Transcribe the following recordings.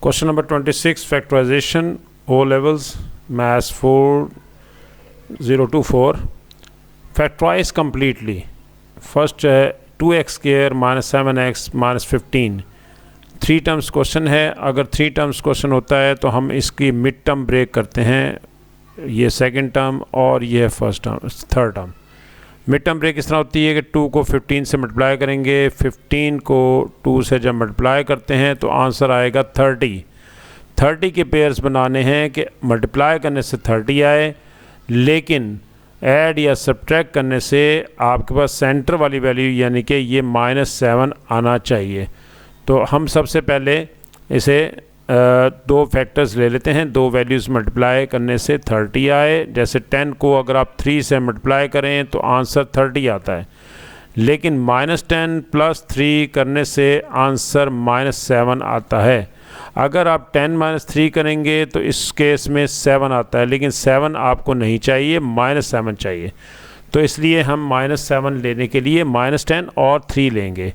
Question number 26 factorization O levels maths 4024 factorize completely. First है 2x square minus 7x minus 15। 3 terms question है। अगर 3 terms question होता है तो हम इसकी मिड टर्म ब्रेक करते हैं, ये सेकंड टर्म और ये first term third term. Mid term break इस तरह होती है कि 2 को 15 से मल्टीप्लाई करेंगे, 15 को 2 से जब मल्टीप्लाई करते हैं तो आंसर आएगा 30। 30 के पेयर्स बनाने हैं कि मल्टीप्लाई करने से 30 आए, लेकिन ऐड या सब्ट्रैक्ट करने से आपके पास सेंटर वाली वैल्यू यानी कि ये -7 आना चाहिए। तो हम सबसे पहले इसे 2 फैक्टर्स ले लेते हैं। 2 वैल्यूज़ मल्टीप्लाई करने से 30 आए। जैसे 10 को अगर आप 3 से मल्टीप्लाई करें तो आंसर 30 आता है, लेकिन -10 + 3 करने से आंसर -7 आता है। अगर आप 10 - 3 करेंगे तो इस केस में 7 आता है, लेकिन 7 आपको नहीं चाहिए, -7 चाहिए। तो इसलिए हम -7 लेने के लिए -10 और 3 लेंगे।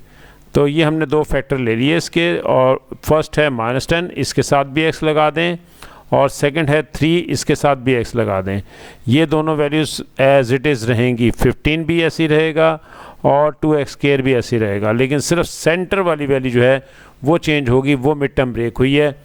तो ये हमने 2 फैक्टर ले लिए इसके, और फर्स्ट है -10, इसके साथ भी x लगा दें, और सेकंड है 3, इसके साथ भी x लगा दें। ये दोनों वैल्यूज़ एज इट इज़ रहेंगी। 15 भी ऐसी रहेगा और 2x² भी ऐसी रहेगा, लेकिन सिर्फ सेंटर वाली वैल्यू जो है वो चेंज होगी। वो मिड टर्म ब्रेक हुई है,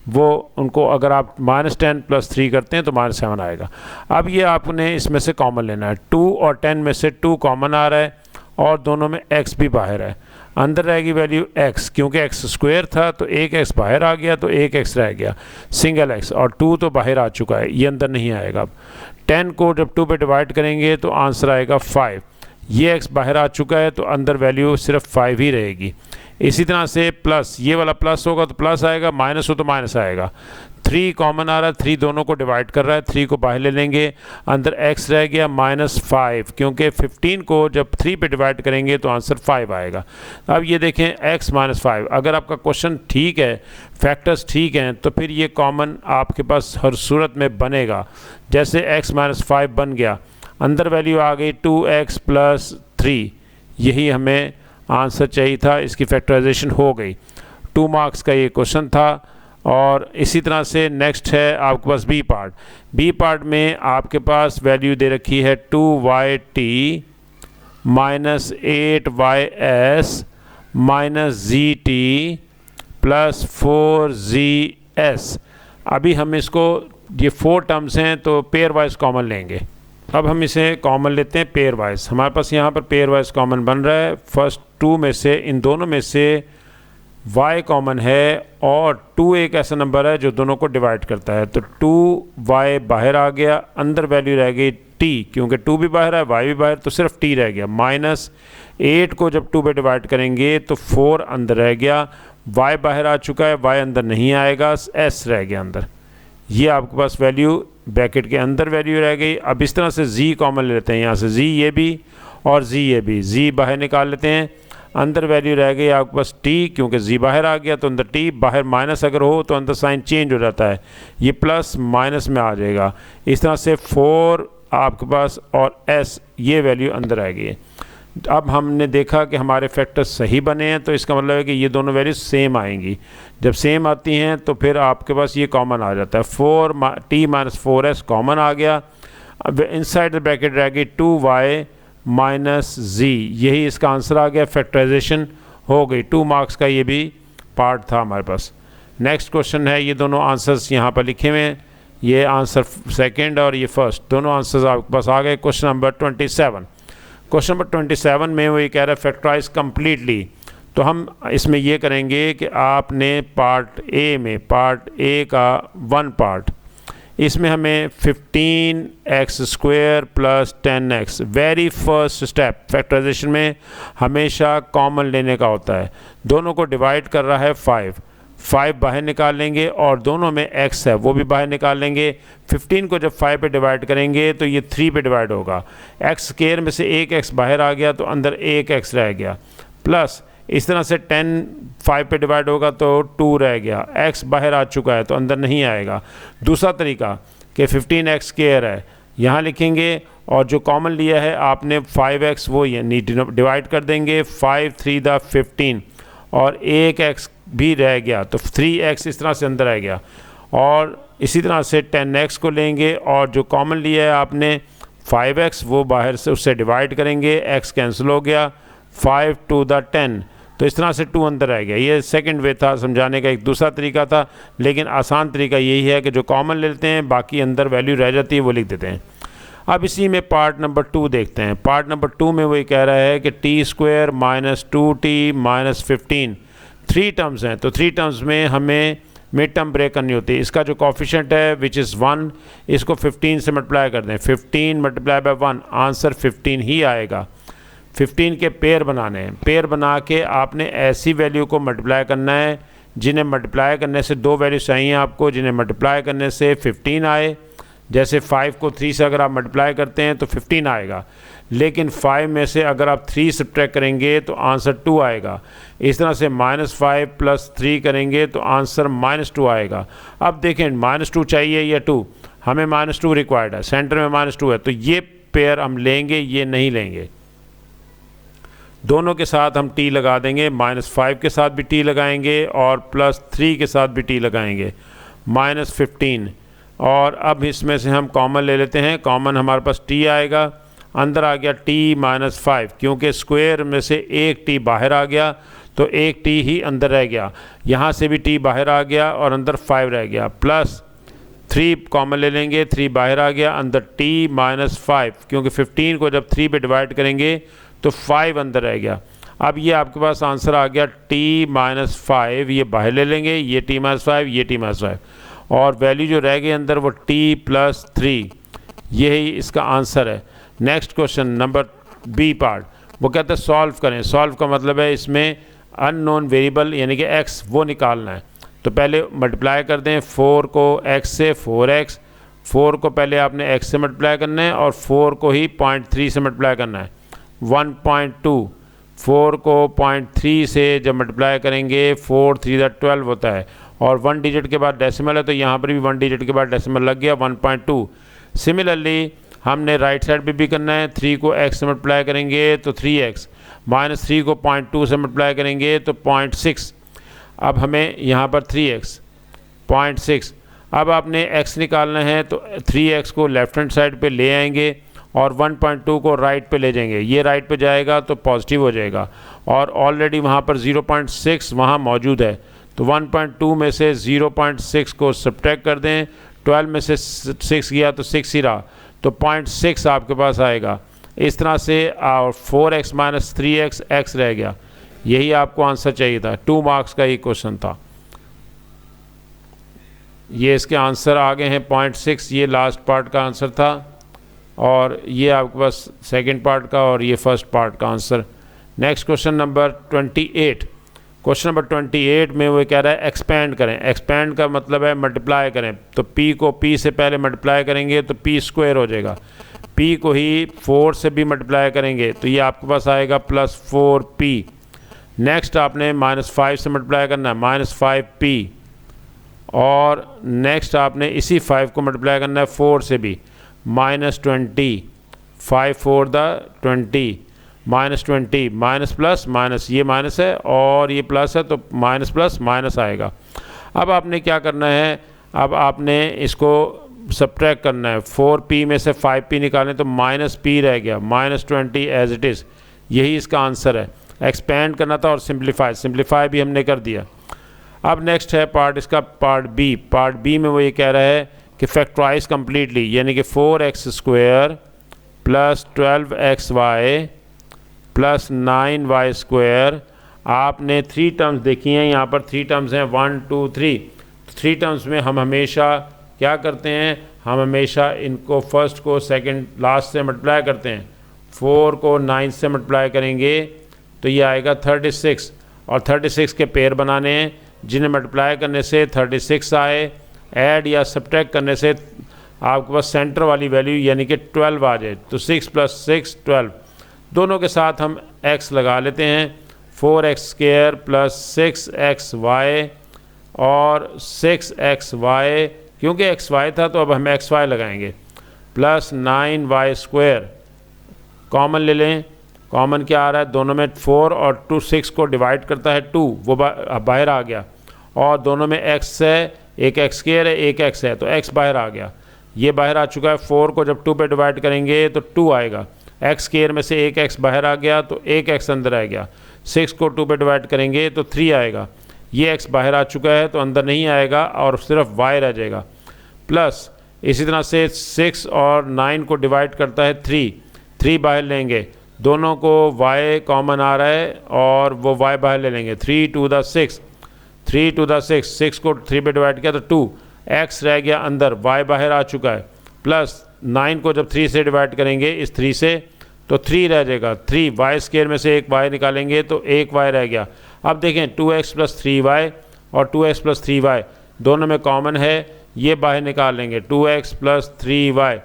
वो उनको अगर आप -10 + 3 करते हैं तो -7 आएगा। अब ये आपने इसमें से कॉमन लेना है। 2 और 10 में से 2 कॉमन आ रहा है और दोनों में x भी बाहर है। अंदर रहेगी वैल्यू x, क्योंकि x स्क्वायर था तो एक x बाहर आ गया तो एक x रह गया, सिंगल x, और 2 तो बाहर आ चुका है, ये अंदर नहीं आएगा। 10 को जब 2 पे डिवाइड करेंगे तो आंसर आएगा 5। ये x बाहर आ चुका है तो अंदर वैल्यू सिर्फ 5 ही रहेगी। इसी तरह से प्लस, ये वाला प्लस होगा तो प्लस आएगा, माइनस हो तो माइनस आएगा। 3 कॉमन आ रहा है, 3 दोनों को डिवाइड कर रहा है, 3 को बाहर ले लेंगे, अंदर x रह गया -5, क्योंकि 15 को जब 3 पे डिवाइड करेंगे तो आंसर 5 आएगा। अब ये देखें x -5, अगर आपका क्वेश्चन ठीक है, फैक्टर्स ठीक हैं, तो फिर ये कॉमन आपके पास हर सूरत में बनेगा। जैसे x -5 बन गया, अंदर वैल्यू आ गई 2x + 3, यही हमें आंसर चाहिए था, इसकी फैक्टराइजेशन हो गई। 2 मार्क्स का ये क्वेश्चन था। और इसी तरह से नेक्स्ट है आपके पास बी पार्ट। बी पार्ट में आपके पास वैल्यू दे रखी है 2yt -8ys -zt + 4zs। अभी हम इसको, ये 4 टर्म्स हैं तो पेयर वाइज कॉमन लेंगे। अब हम इसे कॉमन लेते हैं पेयर वाइज। हमारे पास यहाँ पर पेयर वाइज कॉमन बन रहा है। फर्स्ट 2 में से, इन दोनों में से y कॉमन है, और 2 एक ऐसा नंबर है जो दोनों को डिवाइड करता है। तो 2y बाहर आ गया, अंदर वैल्यू रह गई t, क्योंकि 2 भी बाहर है y भी बाहर, तो सिर्फ t रह गया। -8 को जब 2 पे डिवाइड करेंगे तो 4 अंदर रह गया, y बाहर आ चुका है, y अंदर नहीं आएगा, s रह गया अंदर। ये आपके पास वैल्यू ब्रैकेट के अंदर वैल्यू रह गई। अब इस तरह से z कॉमन ले लेते हैं, यहाँ से z ये भी और z ये भी, z बाहर निकाल लेते हैं, अंदर वैल्यू रह गई आपके पास t, क्योंकि z बाहर आ गया तो अंदर t, बाहर माइनस अगर हो तो अंदर साइन चेंज हो जाता है, ये प्लस माइनस में आ जाएगा। इस तरह से 4 आपके पास और s, ये वैल्यू अंदर आ गई है। अब हमने देखा कि हमारे फैक्टर्स सही बने हैं, तो इसका मतलब है कि ये दोनों वैल्यू सेम आएंगी। जब सेम आती हैं तो फिर आपके पास ये कॉमन आ जाता है, 4t - 4s कॉमन आ गया। अब इनसाइड द ब्रैकेट रह गई 2y -z, यही इसका आंसर आ गया। फैक्टराइजेशन हो गई। 2 मार्क्स का ये भी पार्ट था हमारे पास। नेक्स्ट क्वेश्चन है, ये दोनों आंसर्स यहाँ पर लिखे हुए हैं, ये आंसर सेकंड और ये फर्स्ट, दोनों आंसर्स आपके पास आ गए। Question number 27। क्वेश्चन नंबर 27 में वो ये कह रहा है फैक्टराइज कम्प्लीटली। तो हम इसमें ये करेंगे कि आपने पार्ट ए में, पार्ट ए का 1 पार्ट, इसमें हमें 15x² + 10x, very first step factorisation में हमेशा कॉमन लेने का होता है। दोनों को डिवाइड कर रहा है 5 बाहर निकाल लेंगे, और दोनों में x है वो भी बाहर निकाल लेंगे। 15 को जब 5 पे डिवाइड करेंगे तो ये 3 पे डिवाइड होगा, x² में से एक x बाहर आ गया तो अंदर एक x रह गया, प्लस इस तरह से 10 5 पे डिवाइड होगा तो 2 रह गया, x बाहर आ चुका है तो अंदर नहीं आएगा। दूसरा तरीका कि 15x² है, यहाँ लिखेंगे, और जो कॉमन लिया है आपने 5x, वो यानी डिवाइड कर देंगे, 5 3 × 15, और एक x भी रह गया तो 3x इस तरह से अंदर आ गया, और इसी तरह से 10x को लेंगे और जो कॉमन लिया है आपने 5x वो बाहर से उससे डिवाइड करेंगे, x कैंसिल हो गया, 5 to the 10 तो इस तरह से 2 अंदर आ गया। ये सेकंड वे था समझाने का, एक दूसरा तरीका था, लेकिन आसान तरीका यही है कि जो कॉमन लेते हैं बाकी अंदर वैल्यू रह जाती है वो लिख देते हैं। अब इसी में पार्ट नंबर 2 देखते हैं। पार्ट नंबर 2 में वही कह रहा है कि t² minus 2t minus 15 3 terms हैं, तो 3 टर्म्स में हमें मिड टर्म ब्रेक करनी होती है। इसका जो कॉफिशेंट है विच इज़ 1, इसको 15 से मल्टीप्लाई कर दें, 15 मल्टीप्लाई बाय 1 आंसर 15 ही आएगा। 15 के पेयर बनाने हैं, पेयर बना के आपने ऐसी वैल्यू को मल्टीप्लाई करना है जिन्हें मल्टीप्लाई करने से 2 वैल्यू चाहिए आपको, जिन्हें मल्टीप्लाई करने से 15 आए। जैसे 5 को 3 से अगर आप मल्टीप्लाई करते हैं तो 15 आएगा, लेकिन 5 में से अगर आप 3 सब्ट्रैक्ट करेंगे तो आंसर 2 आएगा। इस तरह से -5 + 3 करेंगे तो आंसर -2 आएगा। अब देखें -2 चाहिए या 2, हमें -2 रिक्वायर्ड है, सेंटर में -2 है, तो ये पेयर हम लेंगे, ये नहीं लेंगे। दोनों के साथ हम t लगा देंगे, -5 के साथ भी t लगाएंगे और +3 के साथ भी t लगाएंगे, -15। और अब इसमें से हम कॉमन ले लेते हैं, कॉमन हमारे पास t आएगा, अंदर आ गया t -5, क्योंकि स्क्वायर में से एक t बाहर आ गया तो एक t ही अंदर रह गया, यहाँ से भी t बाहर आ गया और अंदर 5 रह गया, +3 कॉमन ले लेंगे, 3 बाहर आ गया, अंदर t -5, क्योंकि 15 को जब 3 पे डिवाइड करेंगे तो 5 अंदर रह गया। अब ये आपके पास आंसर आ गया t -5, ये बाहर ले लेंगे, ये t -5, ये t -5, और वैल्यू जो रह गई अंदर वो t +3, यही इसका आंसर है। Next question number B part, वो कहते हैं सॉल्व करें। सॉल्व का मतलब है इसमें अननोन वेरिएबल यानी कि x वो निकालना है। तो पहले मल्टीप्लाई कर दें 4 को x से, 4x, 4 को पहले आपने x से मल्टीप्लाई करना है और 4 को ही 0.3 से मल्टीप्लाई करना है, 1.2। 4 को 0.3 से जब मल्टीप्लाई करेंगे 4 3 12 होता है, और 1 डिजिट के बाद डेसिमल है तो यहाँ पर भी 1 डिजिट के बाद डेसिमल लग गया, 1.2। सिमिलरली हमने राइट साइड पे भी करना है, 3 को x से मल्टीप्लाई करेंगे तो 3x, -3 को 0.2 से मल्टीप्लाई करेंगे तो 0.6। अब हमें यहाँ पर 3x 0.6, अब आपने x निकालना है तो 3x को लेफ्ट हैंड साइड पे ले आएंगे और 1.2 को राइट पे ले जाएंगे, ये राइट पे जाएगा तो पॉजिटिव हो जाएगा, और ऑलरेडी वहाँ पर 0.6 वहाँ मौजूद है, तो 1.2 में से 0.6 को सब्ट्रैक्ट कर दें, 12 में से 6 गया तो 6 ही रहा, तो 0.6 आपके पास आएगा। इस तरह से 4x - 3x x रह गया, यही आपको आंसर चाहिए था। 2 मार्क्स का ये क्वेश्चन था, ये इसके आंसर आ गए हैं 0.6, ये लास्ट पार्ट का आंसर था, और ये आपके पास सेकंड पार्ट का और ये फर्स्ट पार्ट का answer. Next question number 28। Question number 28 में वो कह रहा है एक्सपेंड करें। एक्सपेंड का मतलब है मल्टीप्लाई करें, तो p को p से पहले मल्टीप्लाई करेंगे तो p² हो जाएगा, p को ही 4 से भी मल्टीप्लाई करेंगे तो ये आपके पास आएगा +4p। नेक्स्ट आपने -5 से मल्टीप्लाई करना है, -5p, और नेक्स्ट आपने इसी 5 को मल्टीप्लाई करना है 4 से भी, -20, 5 4 20, -20, माइनस प्लस माइनस, ये माइनस है और ये प्लस है तो माइनस प्लस माइनस आएगा। अब आपने क्या करना है, अब आपने इसको सब्ट्रैक्ट करना है, 4p में से 5p निकालें तो -p रह गया, -20 एज इट इज़, यही इसका आंसर है। एक्सपेंड करना था और सिंप्लीफाई भी हमने कर दिया। अब नेक्स्ट है पार्ट इसका पार्ट बी। पार्ट बी में वो ये कह रहा है कि फैक्टराइज कम्प्लीटली, यानी कि 4x² + 12xy + 9y²। आपने 3 टर्म्स देखी हैं, यहाँ पर 3 टर्म्स हैं 1 2 3। 3 टर्म्स में हम हमेशा क्या करते हैं, हम हमेशा इनको फर्स्ट को सेकंड लास्ट से मल्टीप्लाई करते हैं। 4 को 9 से मल्टीप्लाई करेंगे तो ये आएगा 36, और 36 के पेयर बनाने हैं जिन्हें मल्टीप्लाई करने से 36 आए, ऐड या सब्ट्रैक्ट करने से आपके पास सेंटर वाली वैल्यू यानी कि 12 आ जाए, तो 6 + 6 12। दोनों के साथ हम x लगा लेते हैं, 4x² + 6xy और 6xy, क्योंकि xy था तो अब हम xy लगाएंगे, + 9y²। कॉमन ले लें कॉमन क्या आ रहा है, दोनों में 4 और 2 6 को डिवाइड करता है 2, वो बाहर आ गया। और दोनों में x है, एक x स्क्वायर है, एक x है, तो x बाहर आ गया, ये बाहर आ चुका है। 4 को जब 2 पे डिवाइड करेंगे तो 2 आएगा, x स्क्वायर में से एक x बाहर आ गया तो एक x अंदर आ गया। 6 को 2 पे डिवाइड करेंगे तो 3 आएगा, ये x बाहर आ चुका है तो अंदर नहीं आएगा और सिर्फ y रह जाएगा। प्लस इसी तरह से 6 और 9 को डिवाइड करता है 3 बाहर लेंगे, दोनों को y कॉमन आ रहा है और वो y बाहर ले लेंगे। 3 to the 6, 3 to the 6, 6 को 3 पे डिवाइड किया तो 2, x रह गया अंदर, y बाहर आ चुका है। प्लस 9 को जब 3 से डिवाइड करेंगे, इस 3 से, तो 3 रह जाएगा। 3 y स्क्वायर में से एक y निकालेंगे तो एक y रह गया। अब देखें 2x प्लस 3y और 2x प्लस 3y दोनों में कॉमन है, ये बाहर निकाल लेंगे। 2x प्लस 3y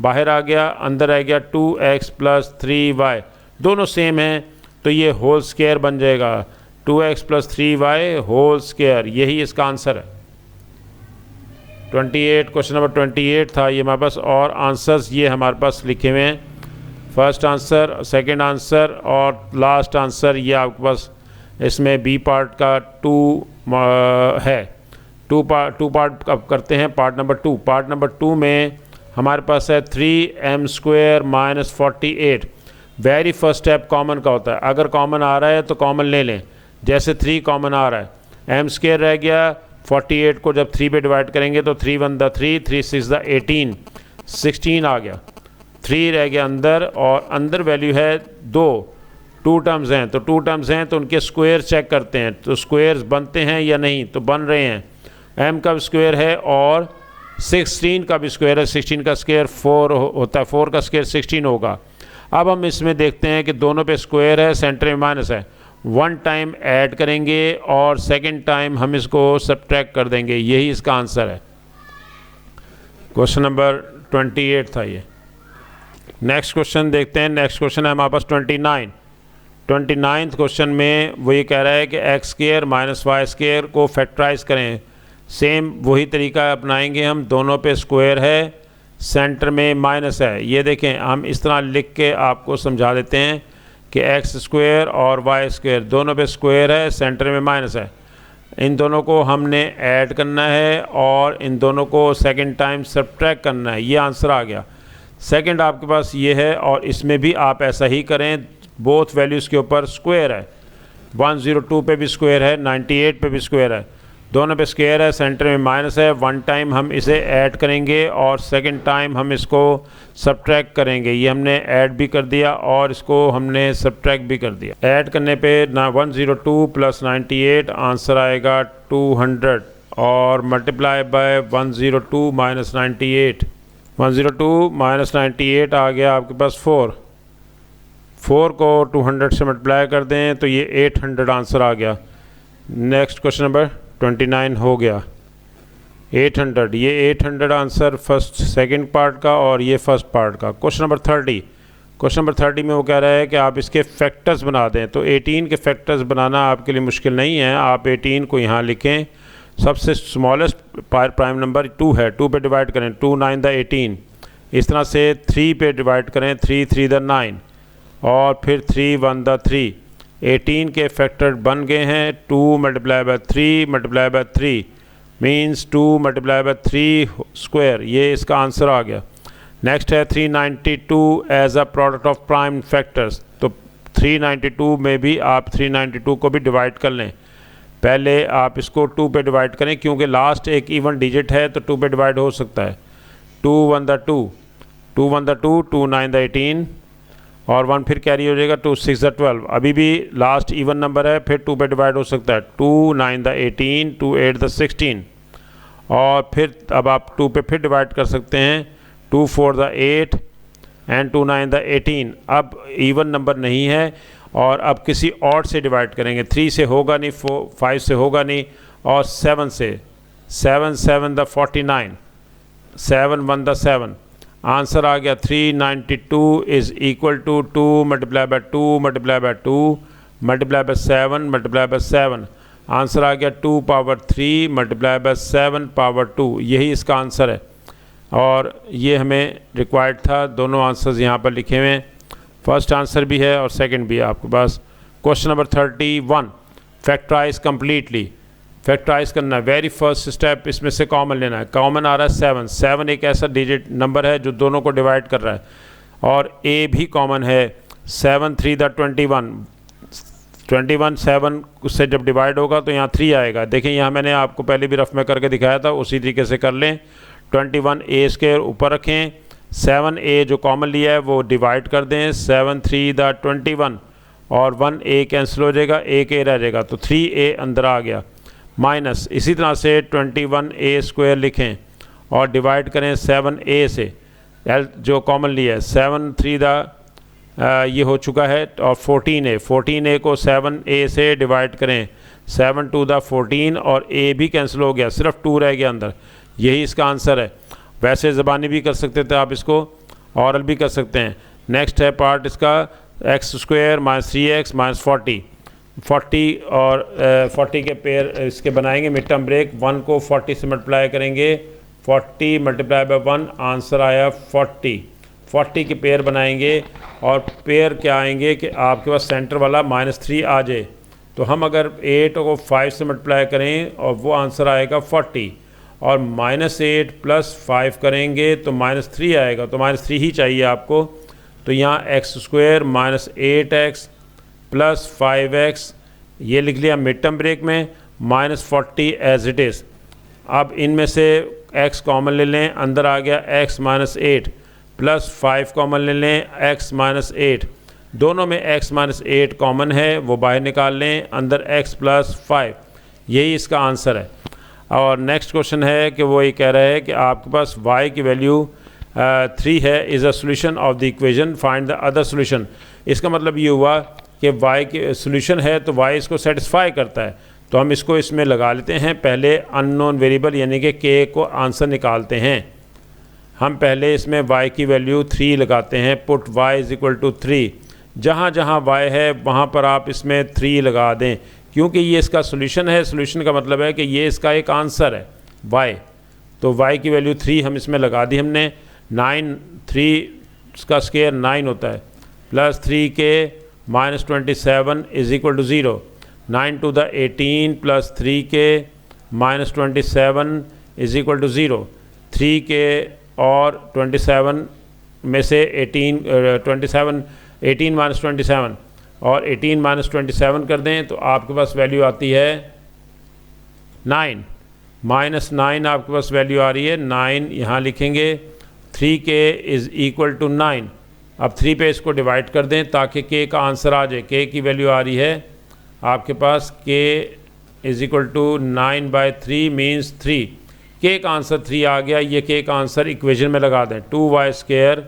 बाहर आ गया, अंदर आ गया 2x प्लस 3y, दोनों सेम हैं तो ये होल स्क्वायर बन जाएगा। 2x plus 3y whole square, यही इसका आंसर है। 28, क्वेश्चन नंबर 28 था ये हमारे पास। और आंसर्स ये हमारे पास लिखे हुए हैं, फर्स्ट आंसर, सेकंड आंसर और लास्ट आंसर। ये आपके पास इसमें बी पार्ट का 2 है। टू पार्ट अब करते हैं पार्ट नंबर 2। पार्ट नंबर 2 में हमारे पास है 3m square minus 48। Very first step common का होता है, अगर कॉमन आ रहा है तो कॉमन ले लें। जैसे 3 कॉमन आ रहा है, m स्क्वायर रह गया, 48 को जब 3 पे डिवाइड करेंगे तो 3 1 द 3, 3 6 द 18, 16 आ गया, 3 रह गया अंदर और अंदर वैल्यू है 2 टर्म्स हैं, तो 2 टर्म्स हैं तो उनके स्क्वायर चेक करते हैं, तो स्क्वायर्स बनते हैं या नहीं, तो बन रहे हैं। m का स्क्वायर है और 16 का भी स्क्वायर है, 16 का स्क्वायर 4 होता है, 4 का स्क्वायर 16 होगा। अब हम इसमें देखते हैं कि दोनों पे स्क्वायर है, सेंटर में माइनस है, 1 टाइम ऐड करेंगे और सेकंड टाइम हम इसको सब्ट्रैक्ट कर देंगे, यही इसका आंसर है। क्वेश्चन नंबर 28 था ये। नेक्स्ट क्वेश्चन देखते हैं। नेक्स्ट क्वेश्चन है हमारे पास 29th क्वेश्चन में वो ये कह रहा है कि x square minus y square को फैक्टराइज करें। सेम वही तरीका अपनाएंगे हम, दोनों पे स्क्वायर है, सेंटर में माइनस है। ये देखें, हम इस तरह लिख के आपको समझा देते हैं कि x स्क्वायर और y स्क्वायर दोनों पे स्क्वायर है, सेंटर में माइनस है। इन दोनों को हमने ऐड करना है और इन दोनों को सेकंड टाइम सब्ट्रैक्ट करना है, ये आंसर आ गया। सेकंड आपके पास ये है और इसमें भी आप ऐसा ही करें, बोथ वैल्यूज़ के ऊपर स्क्वायर है, 102 पे भी स्क्वायर है, 98 पे भी स्क्वायर है, दोनों पे स्क्वायर है, सेंटर में माइनस है। 1 टाइम हम इसे ऐड करेंगे और सेकंड टाइम हम इसको सब्ट्रैक्ट करेंगे। ये हमने ऐड भी कर दिया और इसको हमने सब्ट्रैक्ट भी कर दिया। ऐड करने पे 102 प्लस 98 आंसर आएगा 200 और मल्टीप्लाई बाय 102 माइनस 98, 102 माइनस 98 आ गया आपके पास 4 को 200 से मल्टीप्लाई कर दें तो ये 800 आंसर आ गया। नेक्स्ट क्वेश्चन नंबर 29 हो गया 800, ये 800 आंसर फर्स्ट सेकंड पार्ट का और ये फर्स्ट पार्ट का। क्वेश्चन नंबर 30, क्वेश्चन नंबर 30 में वो कह रहा है कि आप इसके फैक्टर्स बना दें। तो 18 के फैक्टर्स बनाना आपके लिए मुश्किल नहीं है, आप 18 को यहाँ लिखें। सबसे स्मॉलेस्ट प्राइम नंबर 2 है, 2 पे डिवाइड करें, 2 9 द 18, इस तरह से 3 पे डिवाइड करें, 3 3 द 9 और फिर 3 1 द 3। 18 के फैक्टर बन गए हैं, 2 multiply by 3 multiply by 3 means 2 multiply by 3 square, ये इसका आंसर आ गया। नेक्स्ट है 392 as a product of prime factors. तो 392 में भी आप 392 को भी डिवाइड कर लें। पहले आप इसको 2 पे डिवाइड करें क्योंकि लास्ट एक इवन डिजिट है तो 2 पे डिवाइड हो सकता है। 2 1 द 2, 2 1 द 2, 2 9 द 18 और 1 फिर कैरी हो जाएगा, 2 6 द 12, अभी भी लास्ट इवन नंबर है, फिर 2 पे डिवाइड हो सकता है। 2 9 द 18, 2 8 द 16 और फिर अब आप 2 पे फिर डिवाइड कर सकते हैं, 2 4 द 8 एंड 2 9 द 18। अब इवन नंबर नहीं है और अब किसी ऑड से डिवाइड करेंगे, 3 से होगा नहीं, 5 से होगा नहीं और 7 से, 7 7 द 49, 7 1 द 7, आंसर आ गया 392 is equal to 2 multiply by 2 multiply by 2 multiply by 7 multiply by 7, answer आ गया 2 पावर 3 मल्टीप्लाई बाय 7 पावर 2, यही इसका आंसर है। और ये हमें रिक्वायर्ड था, दोनों आंसर्स यहाँ पर लिखे हुए हैं। फर्स्ट आंसर भी है और सेकंड भी है आपके पास। Question number 31, factorise completely. Factorise करना है, वेरी फर्स्ट स्टेप इसमें से कॉमन लेना है। कॉमन आ रहा है 7। 7 एक ऐसा डिजिट नंबर है जो दोनों को डिवाइड कर रहा है, और ए भी कॉमन है। 7 3 द 21 7 उससे जब डिवाइड होगा तो यहाँ 3 आएगा। देखिए यहाँ मैंने आपको पहले भी रफ में करके दिखाया था, उसी तरीके से कर लें। 21 ए स्क्वायर ऊपर रखें, 7 ए जो कॉमन लिया है वो डिवाइड कर दें। 7 3 द 21 और 1 ए कैंसिल हो जाएगा, एक ए रह जाएगा, तो 3 ए अंदर आ गया। माइनस इसी तरह से 21 ए स्क्वायर लिखें और डिवाइड करें 7 ए से, एल जो कॉमन लिया है। 7 3 द ये हो चुका है, और 14 ए को 7 ए से डिवाइड करें। 7 2 द 14 और ए भी कैंसिल हो गया, सिर्फ 2 रह गया अंदर। यही इसका आंसर है। वैसे ज़बानी भी कर सकते थे आप, इसको ऑरल भी कर सकते हैं। नेक्स्ट है पार्ट इसका x square minus 3x minus 40 और 40 के पेयर इसके बनाएंगे मिड टर्म ब्रेक। 1 को 40 से मल्टीप्लाई करेंगे, 40 मल्टीप्लाई बाय 1 आंसर आया 40 के पेयर बनाएंगे, और पेयर क्या आएंगे कि आपके पास सेंटर वाला -3 आ जाए। तो हम अगर 8 को 5 से मल्टीप्लाई करें और वो आंसर आएगा 40, और -8 प्लस 5 करेंगे तो -3 आएगा, तो -3 ही चाहिए आपको। तो यहाँ x square minus 8x plus 5x ये लिख लिया मिड टर्म ब्रेक में, -40 एज इट इज़। अब इनमें से x कॉमन ले लें, अंदर आ गया x माइनस 8 प्लस 5 कॉमन ले लें, x माइनस 8। दोनों में x माइनस 8 कॉमन है, वो बाहर निकाल लें, अंदर x प्लस 5। यही इसका आंसर है। और नेक्स्ट क्वेश्चन है कि वो ये कह रहा है कि आपके पास y की वैल्यू 3 है, is a solution of the equation, find the other solution. इसका मतलब ये हुआ कि y के सोल्यूशन है तो y इसको सेटिस्फाई करता है, तो हम इसको इसमें लगा लेते हैं। पहले अननोन वेरिएबल यानी कि k को आंसर निकालते हैं। हम पहले इसमें y की वैल्यू 3 लगाते हैं, put y is equal to 3। जहाँ जहाँ y है वहाँ पर आप इसमें 3 लगा दें, क्योंकि ये इसका सोल्यूशन है। सोल्यूशन का मतलब है कि ये इसका एक आंसर है y, तो y की वैल्यू 3 हम इसमें लगा दी हमने। 9 3 का स्क्वायर 9 होता है, plus 3k minus 27 is equal to 0। 9 to the 18 plus 3k minus 27 is equal to 0। 3k और 27 में से 18 माइनस 27 और 18 माइनस 27 कर दें तो आपके पास वैल्यू आती है 9। -9 आपके पास वैल्यू आ रही है 9। यहाँ लिखेंगे 3k इज़ इक्वल टू 9। अब 3 पे इसको डिवाइड कर दें ताकि k का आंसर आ जाए। k की वैल्यू आ रही है आपके पास k is equal to 9/3 means 3। k का आंसर 3 आ गया। ये k का आंसर इक्वेशन में लगा दें, 2y square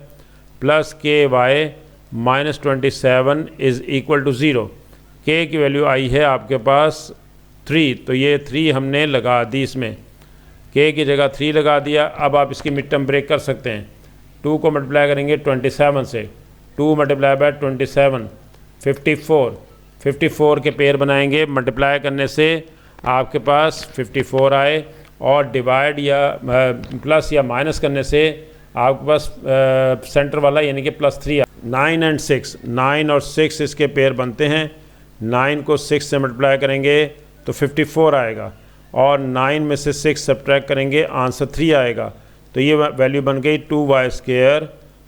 plus ky minus 27 is equal to 0। k की वैल्यू आई है आपके पास 3, तो ये 3 हमने लगा दी इसमें, k की जगह 3 लगा दिया। अब आप इसकी मिड टर्म ब्रेक कर सकते हैं। 2 को मल्टीप्लाई करेंगे 27 से, 2 मल्टीप्लाई बाय 27 54 के पेयर बनाएंगे। मल्टीप्लाई करने से आपके पास 54 आए, और डिवाइड या प्लस या माइनस करने से आपके पास सेंटर वाला यानी कि +3। 9 और 6, 9 और 6 इसके पेयर बनते हैं। 9 को 6 से मल्टीप्लाई करेंगे तो 54 आएगा, और 9 में से 6 सब्ट्रैक्ट करेंगे आंसर 3 आएगा। तो ये वैल्यू बन गई 2y square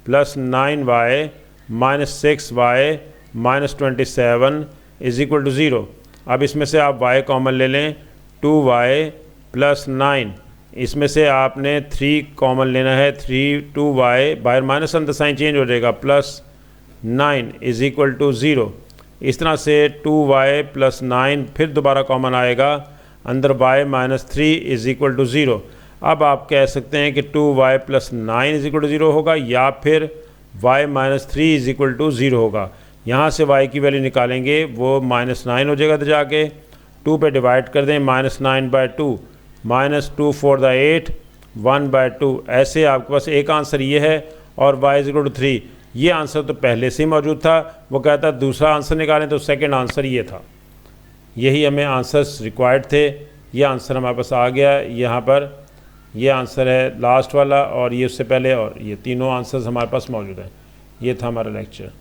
plus 9y minus 6y minus 27 is equal to 0। अब इसमें से आप y कॉमन ले लें, 2y प्लस 9। इसमें से आपने 3 कॉमन लेना है, 2y बाहर माइनस अंदर साइन चेंज हो जाएगा, प्लस 9 इज़ इक्वल टू 0। इस तरह से 2y प्लस 9 फिर दोबारा कॉमन आएगा, अंदर y minus 3 is equal to 0। अब आप कह सकते हैं कि 2y plus 9 is equal to 0 होगा, या फिर y minus 3 is equal to 0 होगा। यहाँ से y की वैल्यू निकालेंगे, वो -9 हो जाएगा, तो जाके 2 पे डिवाइड कर दें, -9/2 -2 4 द 8 1/2। ऐसे आपके पास एक आंसर ये है, और y इज़ इक्वल टू 3। ये आंसर तो पहले से ही मौजूद था। वो कहता दूसरा आंसर निकालें, तो सेकंड आंसर ये था। यही हमें आंसर्स रिक्वायर्ड थे। ये आंसर हमारे पास आ गया। यहाँ पर ये आंसर है लास्ट वाला, और ये उससे पहले, और ये तीनों आंसर्स हमारे पास मौजूद हैं। ये था हमारा लेक्चर।